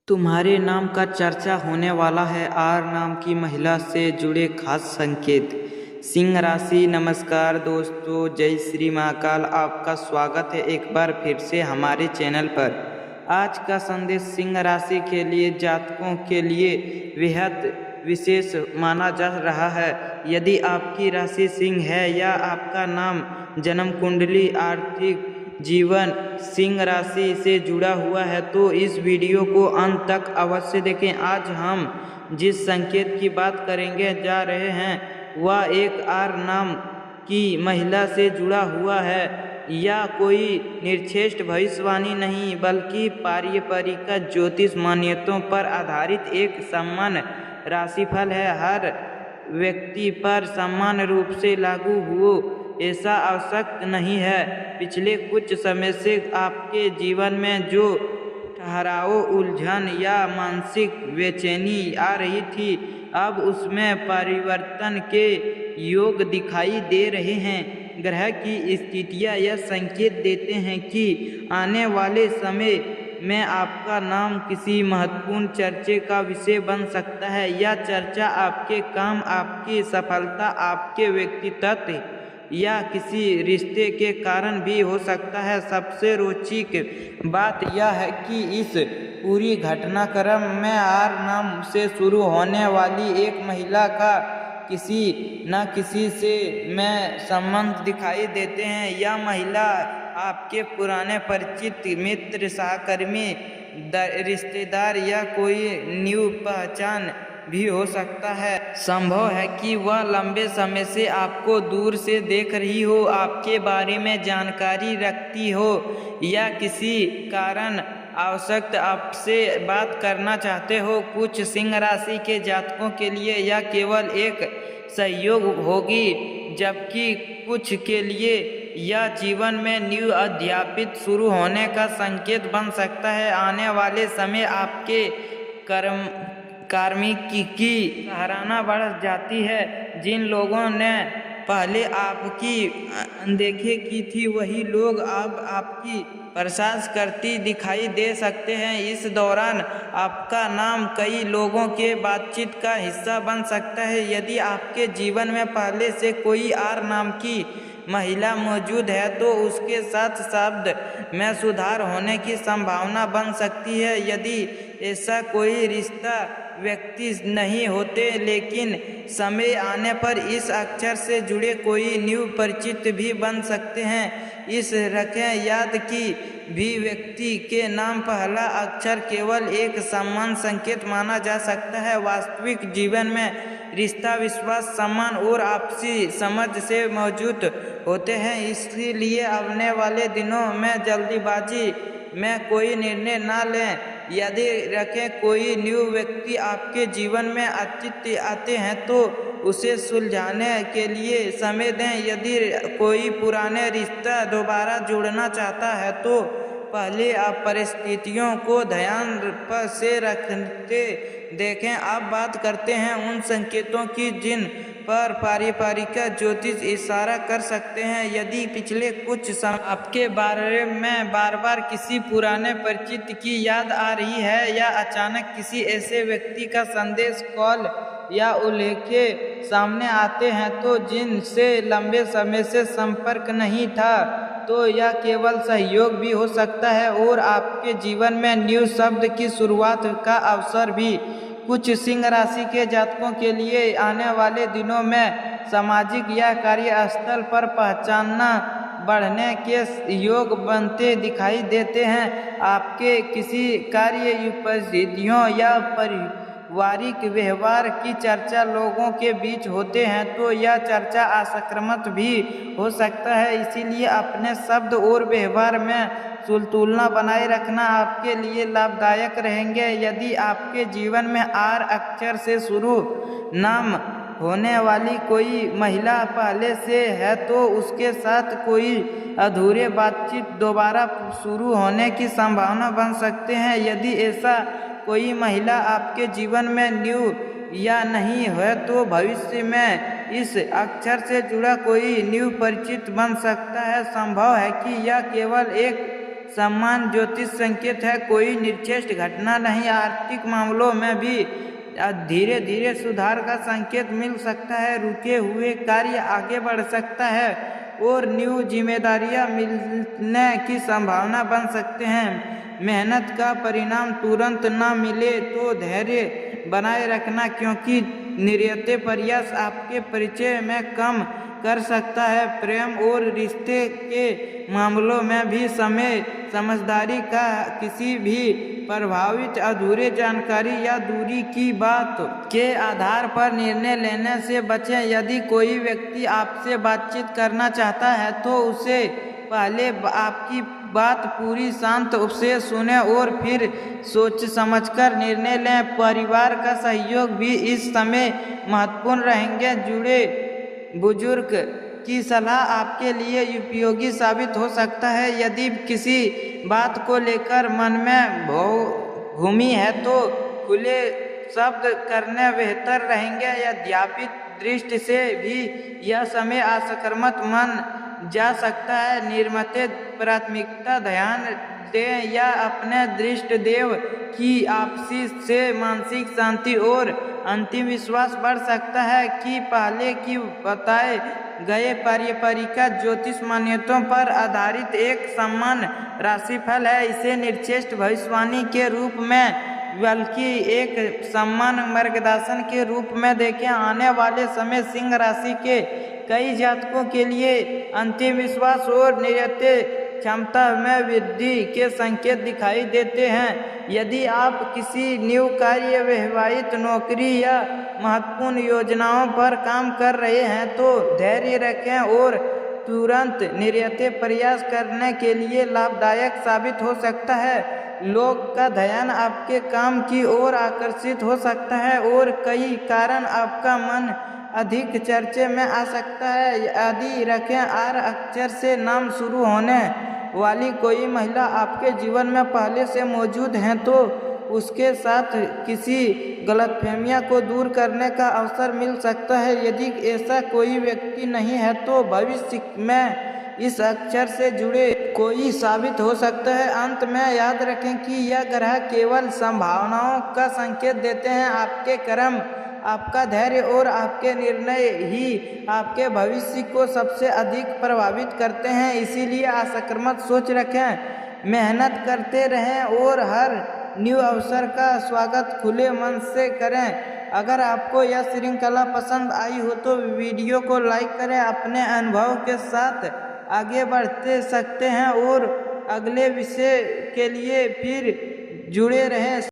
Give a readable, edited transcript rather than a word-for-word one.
तुम्हारे नाम का चर्चा होने वाला है। आर नाम की महिला से जुड़े खास संकेत। सिंह राशि। नमस्कार दोस्तों, जय श्री महाकाल। आपका स्वागत है एक बार फिर से हमारे चैनल पर। आज का संदेश सिंह राशि के लिए जातकों के लिए बेहद विशेष माना जा रहा है। यदि आपकी राशि सिंह है या आपका नाम जन्म कुंडली आर्थिक जीवन सिंह राशि से जुड़ा हुआ है तो इस वीडियो को अंत तक अवश्य देखें। आज हम जिस संकेत की बात करेंगे जा रहे हैं वह एक आर नाम की महिला से जुड़ा हुआ है। यह कोई निर्दिष्ट भविष्यवाणी नहीं बल्कि पारंपरिक ज्योतिष मान्यताओं पर आधारित एक सामान्य राशिफल है। हर व्यक्ति पर समान रूप से लागू हो ऐसा आवश्यक नहीं है। पिछले कुछ समय से आपके जीवन में जो ठहराव, उलझन या मानसिक बेचैनी आ रही थी, अब उसमें परिवर्तन के योग दिखाई दे रहे हैं। ग्रह की स्थितियां यह संकेत देते हैं कि आने वाले समय में आपका नाम किसी महत्वपूर्ण चर्चे का विषय बन सकता है। यह चर्चा आपके काम, आपकी सफलता, आपके व्यक्तित्व या किसी रिश्ते के कारण भी हो सकता है। सबसे रोचक बात यह है कि इस पूरी घटनाक्रम में आर नाम से शुरू होने वाली एक महिला का किसी न किसी से में संबंध दिखाई देते हैं। यह महिला आपके पुराने परिचित, मित्र, सहकर्मी, रिश्तेदार या कोई न्यू पहचान भी हो सकता है। संभव है कि वह लंबे समय से आपको दूर से देख रही हो, आपके बारे में जानकारी रखती हो या किसी कारण आवश्यक आपसे बात करना चाहते हो। कुछ सिंह राशि के जातकों के लिए यह केवल एक सहयोग होगी, जबकि कुछ के लिए यह जीवन में न्यू अध्यापित शुरू होने का संकेत बन सकता है। आने वाले समय आपके कार्मिक की सराहना बढ़ जाती है। जिन लोगों ने पहले आपकी अनदेखी की थी वही लोग अब आपकी प्रशंसा करती दिखाई दे सकते हैं। इस दौरान आपका नाम कई लोगों के बातचीत का हिस्सा बन सकता है। यदि आपके जीवन में पहले से कोई आर नाम की महिला मौजूद है तो उसके साथ शब्द में सुधार होने की संभावना बन सकती है। यदि ऐसा कोई रिश्ता व्यक्ति नहीं होते, लेकिन समय आने पर इस अक्षर से जुड़े कोई न्यू परिचित भी बन सकते हैं। इस रखें याद कि भी व्यक्ति के नाम पहला अक्षर केवल एक सामान्य संकेत माना जा सकता है। वास्तविक जीवन में रिश्ता विश्वास, सम्मान और आपसी समझ से मौजूद होते हैं। इसलिए आने वाले दिनों में जल्दीबाजी में कोई निर्णय ना लें। यदि रखें कोई न्यू व्यक्ति आपके जीवन में अतिथि आते हैं तो उसे सुलझाने के लिए समय दें। यदि कोई पुराने रिश्ता दोबारा जुड़ना चाहता है तो पहले आप परिस्थितियों को ध्यान पर से रखते देखें। अब बात करते हैं उन संकेतों की जिन पर पारंपरिक ज्योतिष इशारा कर सकते हैं। यदि पिछले कुछ समय आपके बारे में बार बार किसी पुराने परिचित की याद आ रही है या अचानक किसी ऐसे व्यक्ति का संदेश, कॉल या उल्लेख सामने आते हैं तो जिनसे लंबे समय से संपर्क नहीं था, तो यह केवल सहयोग भी हो सकता है और आपके जीवन में न्यू शब्द की शुरुआत का अवसर भी। कुछ सिंह राशि के जातकों के लिए आने वाले दिनों में सामाजिक या कार्यस्थल पर पहचानना बढ़ने के योग बनते दिखाई देते हैं। आपके किसी कार्य उपस्थितियों या पारिवारिक व्यवहार की चर्चा लोगों के बीच होते हैं तो यह चर्चा आक्रामक भी हो सकता है। इसीलिए अपने शब्द और व्यवहार में तुलना बनाए रखना आपके लिए लाभदायक रहेंगे। यदि आपके जीवन में आर अक्षर से शुरू नाम होने वाली कोई महिला पहले से है तो उसके साथ कोई अधूरे बातचीत दोबारा शुरू होने की संभावना बन सकते हैं। यदि ऐसा कोई महिला आपके जीवन में न्यू या नहीं है तो भविष्य में इस अक्षर से जुड़ा कोई न्यू परिचित बन सकता है। संभव है कि यह केवल एक सम्मान ज्योतिष संकेत है, कोई निर्दिष्ट घटना नहीं। आर्थिक मामलों में भी धीरे धीरे सुधार का संकेत मिल सकता है। रुके हुए कार्य आगे बढ़ सकता है और न्यू जिम्मेदारियां मिलने की संभावना बन सकते हैं। मेहनत का परिणाम तुरंत ना मिले तो धैर्य बनाए रखना, क्योंकि निरंतर प्रयास आपके परिचय में कम कर सकता है। प्रेम और रिश्ते के मामलों में भी समय समझदारी का, किसी भी प्रभावित अधूरे जानकारी या दूरी की बात के आधार पर निर्णय लेने से बचें। यदि कोई व्यक्ति आपसे बातचीत करना चाहता है तो उसे पहले आपकी बात पूरी शांत से सुने और फिर सोच समझकर निर्णय लें। परिवार का सहयोग भी इस समय महत्वपूर्ण रहेंगे। जुड़े बुजुर्ग की सलाह आपके लिए उपयोगी साबित हो सकता है। यदि किसी बात को लेकर मन में भूमि है तो खुले शब्द करने बेहतर रहेंगे। अध्यात्मिक दृष्टि से भी यह समय आक्रामक मन जा सकता है। निर्मित प्राथमिकता ध्यान दें या अपने दृष्ट देव की आपसी से मानसिक शांति और अंतिम विश्वास बढ़ सकता है कि पहले की बताए गए पारंपरिक ज्योतिष मान्यताओं पर आधारित एक समान राशिफल है। इसे निर्दिष्ट भविष्यवाणी के रूप में बल्कि एक समान मार्गदर्शन के रूप में देखें। आने वाले समय सिंह राशि के कई जातकों के लिए अंतिम विश्वास और निरंतर क्षमता में वृद्धि के संकेत दिखाई देते हैं। यदि आप किसी न्यू कार्य, वैवाहिक नौकरी या महत्वपूर्ण योजनाओं पर काम कर रहे हैं तो धैर्य रखें और तुरंत निरंतर प्रयास करने के लिए लाभदायक साबित हो सकता है। लोग का ध्यान आपके काम की ओर आकर्षित हो सकता है और कई कारण आपका मन अधिक चर्चे में आ सकता है। यदि रखें आर अक्षर से नाम शुरू होने वाली कोई महिला आपके जीवन में पहले से मौजूद हैं तो उसके साथ किसी गलतफहमियां को दूर करने का अवसर मिल सकता है। यदि ऐसा कोई व्यक्ति नहीं है तो भविष्य में इस अक्षर से जुड़े कोई साबित हो सकता है। अंत में याद रखें कि यह ग्रह केवल संभावनाओं का संकेत देते हैं। आपके कर्म, आपका धैर्य और आपके निर्णय ही आपके भविष्य को सबसे अधिक प्रभावित करते हैं। इसीलिए आक्रामक सोच रखें, मेहनत करते रहें और हर न्यू अवसर का स्वागत खुले मन से करें। अगर आपको यह श्रृंखला पसंद आई हो तो वीडियो को लाइक करें। अपने अनुभव के साथ आगे बढ़ते सकते हैं और अगले विषय के लिए फिर जुड़े रहें।